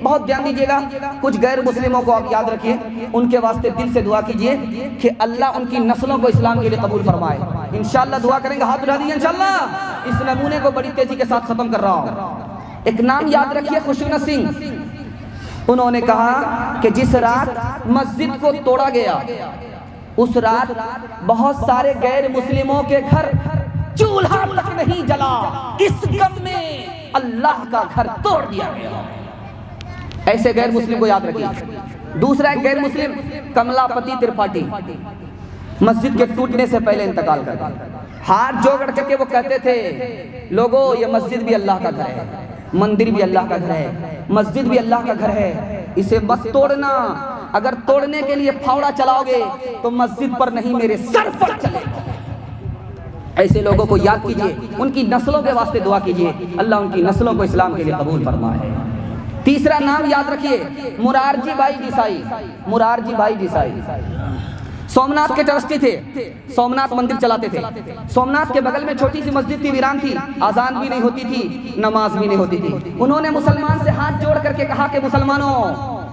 बहुत ध्यान दीजिएगा, कुछ गैर मुस्लिमों को आप याद रखिए, उनके वास्ते दिल से दुआ कीजिए कि अल्लाह उनकी नस्लों को इस्लाम के लिए कबूल फरमाए। इंशाअल्लाह दुआ करेंगे, हाथ उठा दीजिए इंशाअल्लाह। इस नमूने को बड़ी तेजी के साथ खत्म कर रहा हूँ। एक नाम याद रखिए, खुशनसीर सिंह। उन्होंने कहा कि जिस रात मस्जिद को तोड़ा गया उस रात बहुत सारे गैर मुस्लिमों के घर चूल्हा तक नहीं जला, इस गम में अल्लाह का घर तोड़ दिया गया। ऐसे गैर मुस्लिम को याद रखिए। दूसरा एक गैर मुस्लिम कमलापति त्रिपाठी, मस्जिद के टूटने से पहले इंतकाल कर गए। हाथ जोड़ करके वो कहते थे, लोगों ये मस्जिद भी अल्लाह का घर है, मंदिर भी अल्लाह का घर है, मस्जिद भी अल्लाह का घर है, इसे मत तोड़ना। अगर तोड़ने के लिए फावड़ा चलाओगे तो मस्जिद पर नहीं मेरे सर पर चलेगा। ऐसे लोगों को याद कीजिए, उनकी नस्लों के वास्ते दुआ कीजिए, अल्लाह उनकी नस्लों को इस्लाम के लिए कबूल फरमाए। तीसरा नाम याद रखिए, मुरारजी भाई देसाई। मुरारजी भाई देसाई सोमनाथ के ट्रस्टी थे, सोमनाथ मंदिर चलाते थे। सोमनाथ के बगल में छोटी सी मस्जिद थी, वीरान थी, आजान भी नहीं होती थी, नमाज भी नहीं होती थी। उन्होंने मुसलमान से हाथ जोड़ करके कहा कि मुसलमानों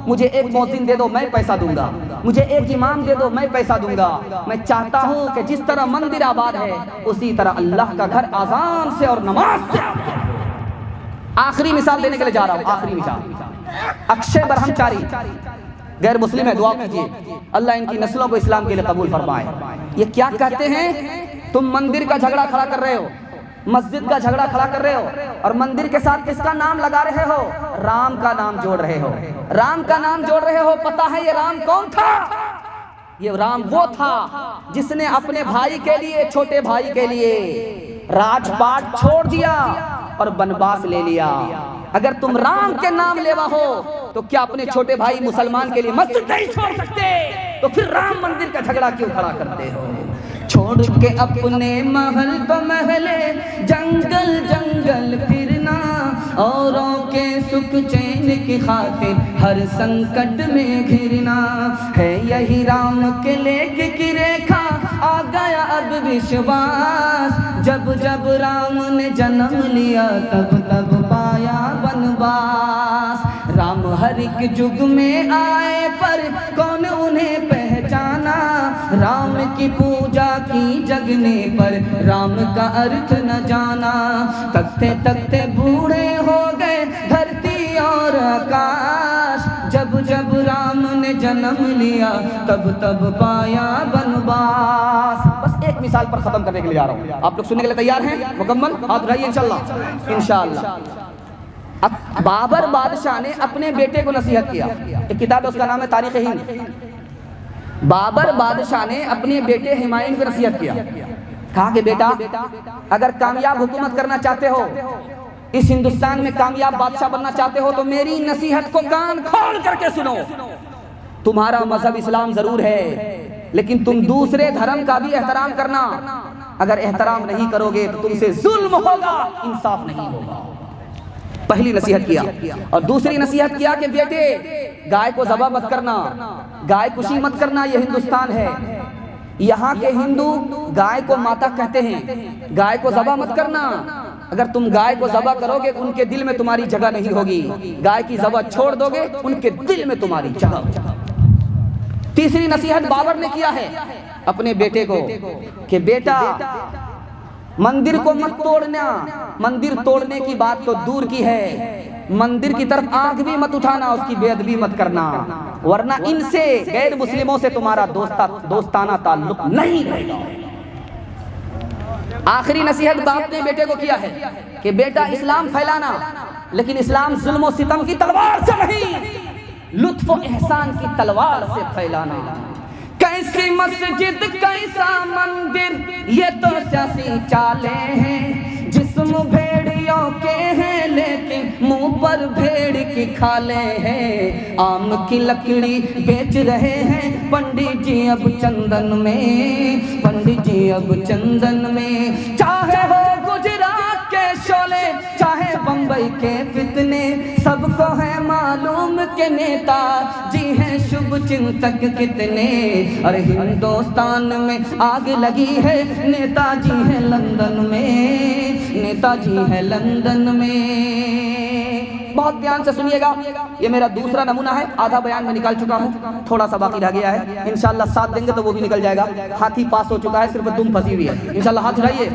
मुझे एक मौजिन दे दो, मैं पैसा दूंगा, मुझे एक इमाम दे दो, मैं पैसा दूंगा। मैं चाहता हूँ कि जिस तरह मंदिर आबाद है उसी तरह अल्लाह का घर आजान से और नमाज से आबाद है। आखिरी मिसाल देने के लिए जा रहा हूँ, आखिरी मिसाल अक्षय ब्रह्मचारी, गैर मुस्लिम है, दुआ कीजिए अल्लाह इनकी नस्लों को इस्लाम के लिए कबूल फरमाए। ये क्या कहते हैं, तुम मंदिर का झगड़ा खड़ा कर रहे हो, मस्जिद का झगड़ा खड़ा कर रहे हो और मंदिर के साथ किसका नाम लगा रहे हो, राम का नाम जोड़ रहे हो, राम का नाम जोड़ रहे हो। पता है ये राम कौन था? ये राम वो था जिसने अपने भाई के लिए, छोटे भाई के लिए राजपाट छोड़ दिया और वनवास ले लिया। अगर तुम राम के नाम लेवा हो तो क्या अपने छोटे भाई मुसलमान के लिए मस्जिद नहीं छोड़ सकते? तो फिर राम मंदिर का झगड़ा क्यों खड़ा करते हो? छोड़ के अपने महल तो महले, जंगल जंगल फिरना, औरों के सुख चैन की खातिर हर संकट में घिरना है। यही राम के लेख की रेखा, आ गया अब विश्वास। जब जब राम ने जन्म लिया तब तब पाया वनवास। राम हर एक युग में आए पर कौन उन्हें पहचाना। राम की पूजा की जगने पर राम का अर्थ न जाना। तकते तकते बूढ़े हो गए धरती और आकाश। जब जब राम ने जन्म लिया तब तब पाया वनवास। बस एक मिसाल पर खत्म करने के लिए जा रहा हूँ, आप लोग सुनने के लिए तैयार हैं? मुकम्मल हाथ उठाइए इंशाअल्लाह। इंशाअल्लाह बाबर बादशाह ने अपने बेटे को नसीहत किया, एक किताब है उसका नाम है तारीख हिंद। बाबर बादशाह ने अपने बेटे हुमायूं को नसीहत किया, कहा कि बेटा अगर कामयाब हुकूमत करना चाहते हो, इस हिंदुस्तान में कामयाब बादशाह बनना चाहते हो तो मेरी नसीहत को कान खोल करके सुनो। तुम्हारा मजहब इस्लाम जरूर है लेकिन तुम दूसरे धर्म का भी एहतराम करना। अगर एहतराम नहीं करोगे तो तुमसे जुल्म होगा, इंसाफ नहीं होगा। पहली नसीहत किया। और दूसरी नसीहत किया कि बेटे गाय को ज़बह मत करना, गाय कुशी मत करना, यह हिंदुस्तान है। यहाँ के हिंदू गाय को माता कहते हैं, गाय को ज़बह मत करना। अगर तुम गाय को ज़बह करोगे उनके दिल में तुम्हारी जगह नहीं होगी, गाय की ज़बह छोड़ दोगे उनके दिल में तुम्हारी जगह। तीसरी नसीहत बाबर ने किया है अपने बेटे को कि बेटा मंदिर को मत तोड़ना। मंदिर तोड़ने की बात तो दूर की है, मंदिर की तरफ आंख भी मत उठाना, उसकी बेअदबी मत करना, वरना इनसे गैर मुस्लिमों से तुम्हारा दोस्ताना ताल्लुक नहीं रहेगा। आखिरी नसीहत बाप ने बेटे को किया है कि बेटा इस्लाम फैलाना, लेकिन इस्लाम जुल्म और सितम की तलवार से नहीं, लुत्फ और एहसान की तलवार से फैलाना। कैसी मस्जिद कैसा मंदिर ये तो सियासी चाले हैं। जिस्म भेड़ियों के हैं लेकिन मुंह पर भेड़ की खाले हैं। आम की लकड़ी बेच रहे हैं पंडित जी अब चंदन में, पंडित जी अब चंदन में। चाहे हो गुजरात के शोले चाहे बंबई के फितने, सबको है मालूम के नेता जी हैं शुभ चिंतक कितने। अरे हिंदुस्तान में आग लगी है, नेताजी है लंदन में, नेताजी है लंदन में। बहुत ध्यान से सुनिएगा। ये मेरा दूसरा नमूना है, आधा बयान में निकाल चुका हूँ, थोड़ा सा बाकी रह गया है। इंशाअल्लाह साथ देंगे तो वो भी निकल जाएगा। हाथी पास हो चुका है, सिर्फ दुम फंसी हुई है। इंशाअल्लाह हाथ उठाइए।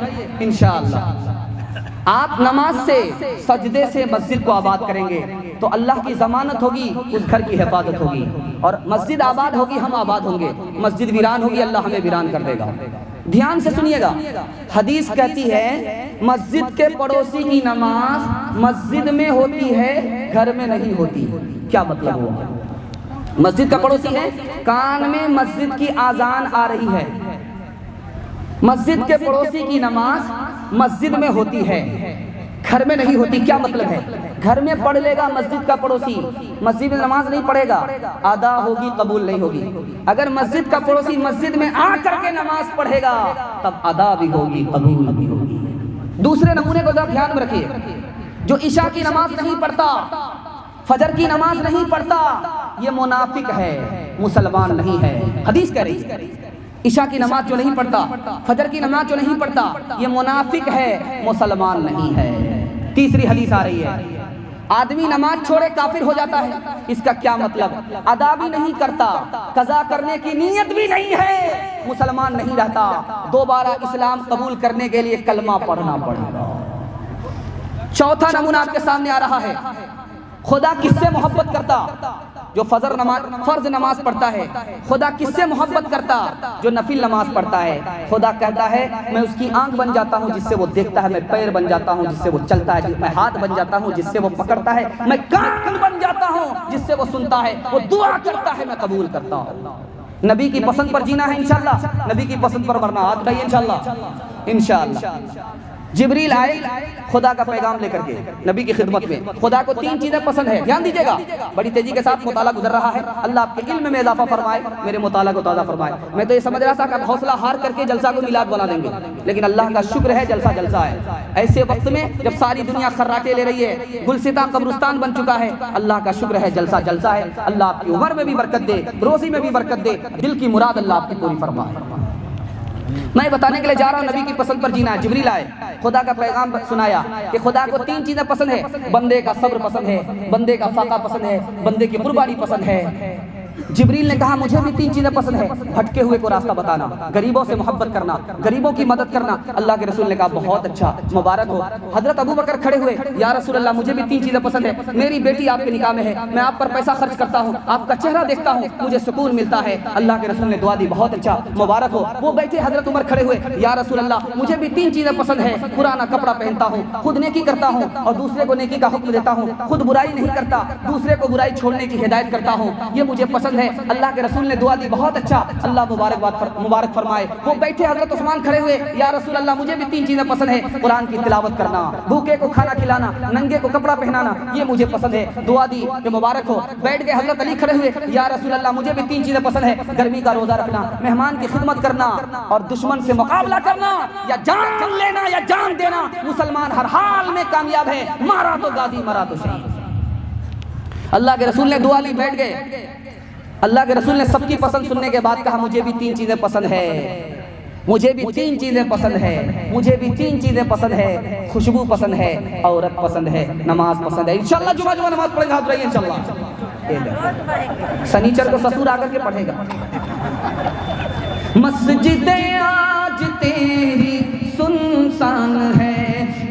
इंशाअल्लाह आप नमाज से, सजदे से मस्जिद को आबाद करेंगे तो अल्लाह की जमानत होगी, उस घर की हिफाजत होगी। और मस्जिद आबाद होगी, हम आबाद होंगे। मस्जिद वीरान होगी, अल्लाह हमें वीरान कर देगा। ध्यान से सुनिएगा, हदीस कहती है मस्जिद के पड़ोसी की नमाज मस्जिद में होती है, घर में नहीं होती। क्या मतलब हुआ? मस्जिद का पड़ोसी है, कान में मस्जिद की आजान आ रही है, मस्जिद के पड़ोसी की नमाज मस्जिद में होती है, घर में नहीं होती। क्या मतलब है? घर में पढ़ लेगा मस्जिद का पड़ोसी, मस्जिद में नमाज नहीं पढ़ेगा, अदा होगी कबूल नहीं होगी। अगर मस्जिद का पड़ोसी मस्जिद में आकर के नमाज पढ़ेगा तब अदा भी होगी, कबूल भी होगी। दूसरे नमूने को जरा ध्यान में रखिए, जो ईशा की नमाज नहीं पढ़ता, फजर की नमाज नहीं पढ़ता, ये मुनाफिक है, मुसलमान नहीं है। हदीस कह रही है ईशा की नमाज जो नहीं पढ़ता, फजर की नमाज जो नहीं पढ़ता, ये मुनाफिक है, मुसलमान नहीं है। तीसरी हदीस आ रही है, आदमी नमाज छोड़े काफिर हो जाता है। इसका क्या मतलब? अदा भी नहीं करता, कज़ा करने की नीयत भी नहीं है, मुसलमान नहीं रहता। दोबारा इस्लाम कबूल करने के लिए कलमा पढ़ना पड़ेगा। चौथा नमूना आपके सामने आ रहा है, खुदा किससे मोहब्बत करता? जो फर्ज नमाज पढ़ता है। खुदा किससे मोहब्बत करता? जो नफिल नमाज पढ़ता है। खुदा कहता है मैं उसकी आंख बन जाता हूँ जिससे वो देखता है, मैं पैर बन जाता हूँ जिससे वो चलता है, मैं हाथ बन जाता हूँ जिससे वो पकड़ता है, मैं कान बन जाता हूँ जिससे वो सुनता है, वो दुआ करता है, मैं कबूल करता हूँ। नबी की पसंद पर जीना है इंशाअल्लाह, नबी की पसंद पर मरना। हाथ उठाइए इंशाअल्लाह। इंशाअल्लाह जिब्रील आए खुदा का पैगाम लेकर के नबी की खिदमत में। खुदा को 3 चीजें पसंद है, ध्यान दीजिएगा, बड़ी तेजी के साथ मुताला गुजर रहा है। अल्लाह आपके इल्म में इजाफा फरमाए, मेरे मुताला को ताज़ा फरमाए। मैं तो ये समझ रहा था कि हौसला हार करके जलसा को मिलाद बना देंगे, लेकिन अल्लाह का शुक्र है जलसा जलसा है। ऐसे वक्त में जब सारी दुनिया खर्राटे ले रही है, गुलसिता कब्रिस्तान बन चुका है, अल्लाह का शुक्र है जलसा जलसा है। अल्लाह आपकी उम्र में भी बरकत दे, रोजी में भी बरकत दे, दिल की मुराद अल्लाह आपकी पूरी फरमाए। मैं बताने के लिए जा रहा हूँ नबी की पसंद पर जीना है। जिब्रील आए, खुदा का पैगाम सुनाया कि खुदा को 3 चीजें पसंद है, बंदे का सब्र पसंद है, बंदे का फाका पसंद है, बंदे की कुर्बानी पसंद है। जिब्रील ने कहा मुझे भी 3 चीजें पसंद है, भटके हुए को रास्ता बताना, गरीबों से मोहब्बत करना, गरीबों की मदद करना। अल्लाह के रसूल ने कहा बहुत अच्छा, मुबारक हो। हजरत अबू बकर खड़े हुए, या रसूल अल्लाह मुझे भी 3 चीजें पसंद है, मेरी बेटी आपके निकाह में है, मैं आप पर पैसा खर्च करता हूँ, आपका चेहरा देखता हूँ, मुझे सुकून मिलता है। अल्लाह के रसूल ने दुआ दी, बहुत अच्छा, मुबारक हो। वो बैठे हजरत उमर खड़े हुए, या रसूल अल्लाह मुझे भी 3 चीजें पसंद है, पुराना कपड़ा पहनता हूँ, खुद नेकी करता हूँ और दूसरे को नेकी का हुक्म देता हूँ, खुद बुराई नहीं करता, दूसरे को बुराई छोड़ने की हिदायत करता हूँ, ये मुझे पसंद है। अल्लाह के रसूल ने दुआ दी, बहुत अच्छा, अल्लाह मुबारक फरमाए। वो बैठे हजरत उस्मान खड़े हुए, या रसूल अल्लाह मुझे भी 3 चीजें पसंद है, कुरान की तिलावत करना, भूखे को खाना खिलाना, नंगे को कपड़ा पहनाना, ये मुझे पसंद है। दुआ दी कि मुबारक हो। बैठ गए हजरत अली खड़े हुए, या रसूल अल्लाह मुझे भी 3 चीजें पसंद है, गर्मी का रोजा रखना, मेहमान की खिदमत करना और दुश्मन से मुकाबला करना, या जान लेना या जान देना। मुसलमान हर हाल में कामयाब है, मारा तो गाजी मरा तो शहीद। अल्लाह के रसूल ने दुआ ली, बैठ गए। अल्लाह के रसूल ने सबकी पसंद सुनने के बाद कहा मुझे भी 3 चीजें पसंद है, मुझे भी 3 चीजें पसंद है, मुझे भी 3 चीजें पसंद है, खुशबू पसंद है, औरत पसंद है, नमाज पसंद है। इंशाल्लाह जुमा जुमा नमाज पढ़ेगा, हाथ उठाइए इंशाल्लाह। शनिचर को ससुर आकर के पढ़ेगा। मस्जिद आज तेरी सुनसान है,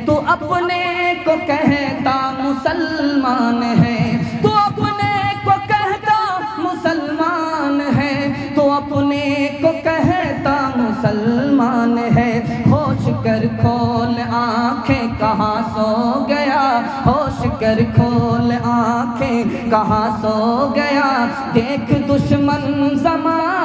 तो अपने को कहता मुसलमान है, तो अपने को कहता मुसलमान है, तो अपने को कहता मुसलमान है। होश कर खोल आंखें कहाँ सो गया, होश कर खोल आंखें कहाँ सो गया, देख दुश्मन ज़माने